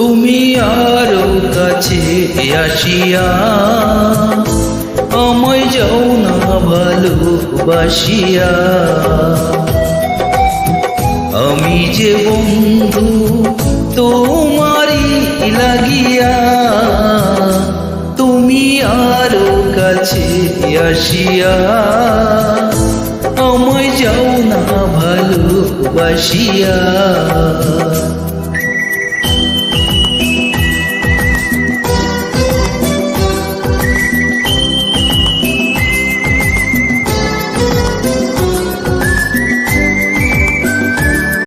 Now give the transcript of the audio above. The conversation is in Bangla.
তুমি আরো কাছে আসিয়া আমায় যাও না ভালোবাসিয়া। আমি যে বন্ধু তোমারই লাগিয়া, তুমি আরো কাছে আসিয়া আমায় যাও না ভালোবাসিয়া।